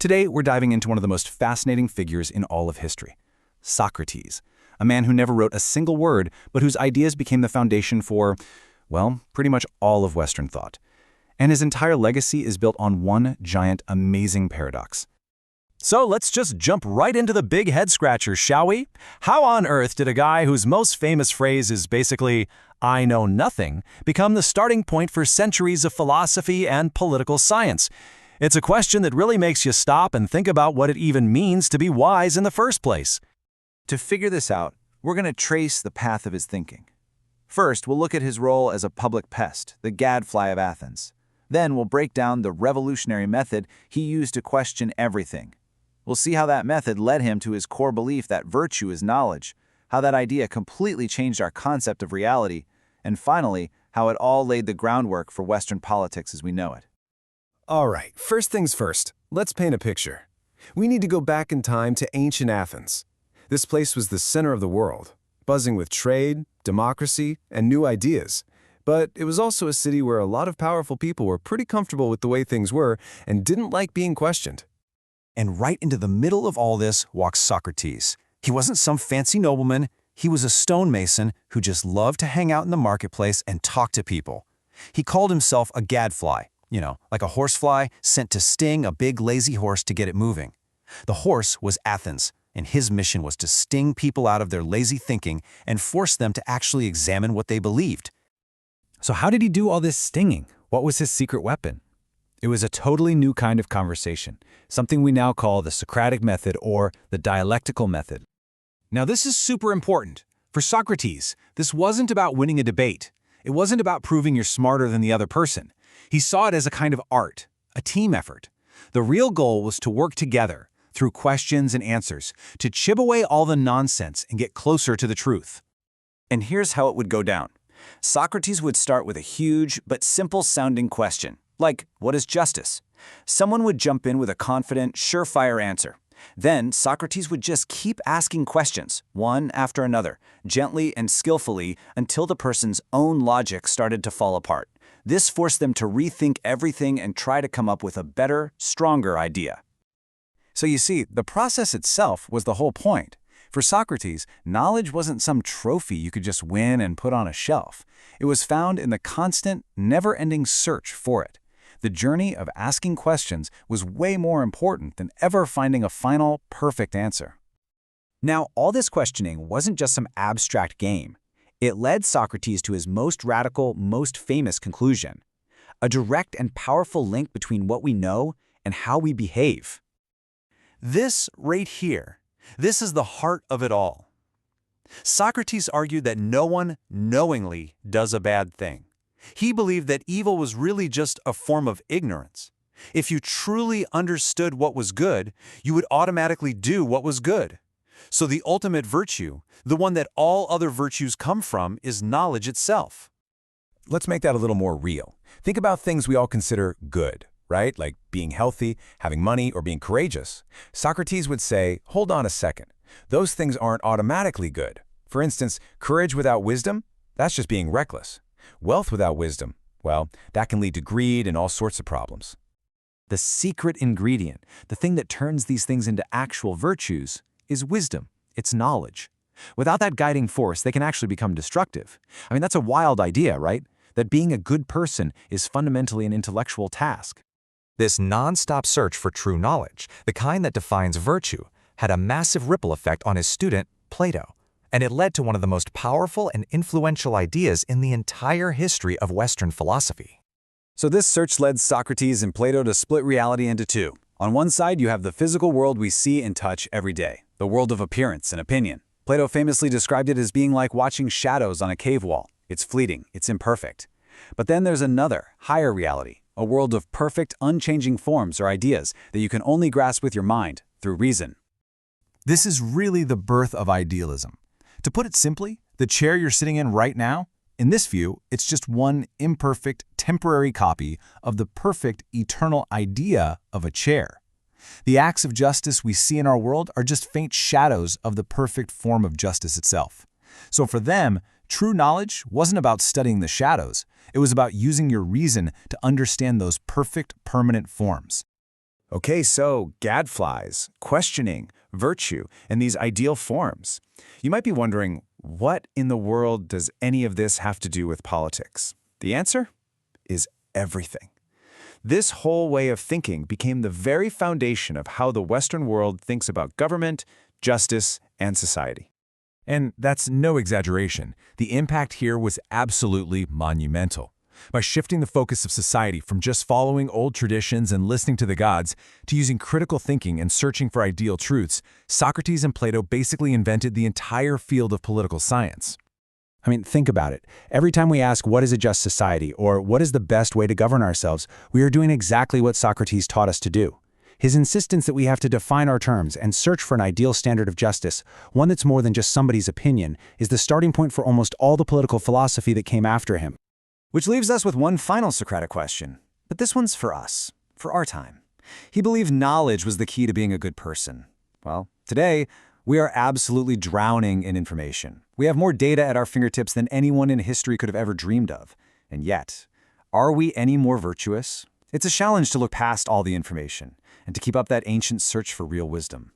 Today, we're diving into one of the most fascinating figures in all of history, Socrates, a man who never wrote a single word, but whose ideas became the foundation for, well, pretty much all of Western thought. And his entire legacy is built on one giant, amazing paradox. So let's just jump right into the big head-scratchers, shall we? How on earth did a guy whose most famous phrase is basically, "I know nothing," become the starting point for centuries of philosophy and political science? It's a question that really makes you stop and think about what it even means to be wise in the first place. To figure this out, we're going to trace the path of his thinking. First, we'll look at his role as a public pest, the gadfly of Athens. Then we'll break down the revolutionary method he used to question everything. We'll see how that method led him to his core belief that virtue is knowledge, how that idea completely changed our concept of reality, and finally, how it all laid the groundwork for Western politics as we know it. All right, first things first, let's paint a picture. We need to go back in time to ancient Athens. This place was the center of the world, buzzing with trade, democracy, and new ideas. But it was also a city where a lot of powerful people were pretty comfortable with the way things were and didn't like being questioned. And right into the middle of all this walks Socrates. He wasn't some fancy nobleman. He was a stonemason who just loved to hang out in the marketplace and talk to people. He called himself a gadfly, like a horsefly sent to sting a big lazy horse to get it moving. The horse was Athens, and his mission was to sting people out of their lazy thinking and force them to actually examine what they believed. So how did he do all this stinging? What was his secret weapon? It was a totally new kind of conversation, something we now call the Socratic method or the dialectical method. Now, this is super important. For Socrates, this wasn't about winning a debate. It wasn't about proving you're smarter than the other person. He saw it as a kind of art, a team effort. The real goal was to work together, through questions and answers, to chip away all the nonsense and get closer to the truth. And here's how it would go down. Socrates would start with a huge but simple-sounding question, like, what is justice? Someone would jump in with a confident, surefire answer. Then Socrates would just keep asking questions, one after another, gently and skillfully, until the person's own logic started to fall apart. This forced them to rethink everything and try to come up with a better, stronger idea. So you see, the process itself was the whole point. For Socrates, knowledge wasn't some trophy you could just win and put on a shelf. It was found in the constant, never-ending search for it. The journey of asking questions was way more important than ever finding a final, perfect answer. Now, all this questioning wasn't just some abstract game. It led Socrates to his most radical, most famous conclusion: a direct and powerful link between what we know and how we behave. This right here, this is the heart of it all. Socrates argued that no one knowingly does a bad thing. He believed that evil was really just a form of ignorance. If you truly understood what was good, you would automatically do what was good. So the ultimate virtue, the one that all other virtues come from, is knowledge itself. Let's make that a little more real. Think about things we all consider good, right? Like being healthy, having money, or being courageous. Socrates would say, hold on a second. Those things aren't automatically good. For instance, courage without wisdom, that's just being reckless. Wealth without wisdom, well, that can lead to greed and all sorts of problems. The secret ingredient, the thing that turns these things into actual virtues, is wisdom. It's knowledge. Without that guiding force, they can actually become destructive. I mean, that's a wild idea, right? That being a good person is fundamentally an intellectual task. This non-stop search for true knowledge, the kind that defines virtue, had a massive ripple effect on his student, Plato. And it led to one of the most powerful and influential ideas in the entire history of Western philosophy. So this search led Socrates and Plato to split reality into two. On one side, you have the physical world we see and touch every day, the world of appearance and opinion. Plato famously described it as being like watching shadows on a cave wall. It's fleeting, it's imperfect. But then there's another, higher reality, a world of perfect, unchanging forms or ideas that you can only grasp with your mind, through reason. This is really the birth of idealism. To put it simply, the chair you're sitting in right now, in this view, it's just one imperfect, temporary copy of the perfect, eternal idea of a chair. The acts of justice we see in our world are just faint shadows of the perfect form of justice itself. So for them, true knowledge wasn't about studying the shadows. It was about using your reason to understand those perfect, permanent forms. Okay, so gadflies, questioning, virtue, and these ideal forms. You might be wondering, what in the world does any of this have to do with politics? The answer is everything. This whole way of thinking became the very foundation of how the Western world thinks about government, justice, and society. And that's no exaggeration. The impact here was absolutely monumental. By shifting the focus of society from just following old traditions and listening to the gods to using critical thinking and searching for ideal truths, Socrates and Plato basically invented the entire field of political science. I mean, think about it. Every time we ask what is a just society or what is the best way to govern ourselves, we are doing exactly what Socrates taught us to do. His insistence that we have to define our terms and search for an ideal standard of justice, one that's more than just somebody's opinion, is the starting point for almost all the political philosophy that came after him. Which leaves us with one final Socratic question, but this one's for us, for our time. He believed knowledge was the key to being a good person. Well, today, we are absolutely drowning in information. We have more data at our fingertips than anyone in history could have ever dreamed of. And yet, are we any more virtuous? It's a challenge to look past all the information and to keep up that ancient search for real wisdom.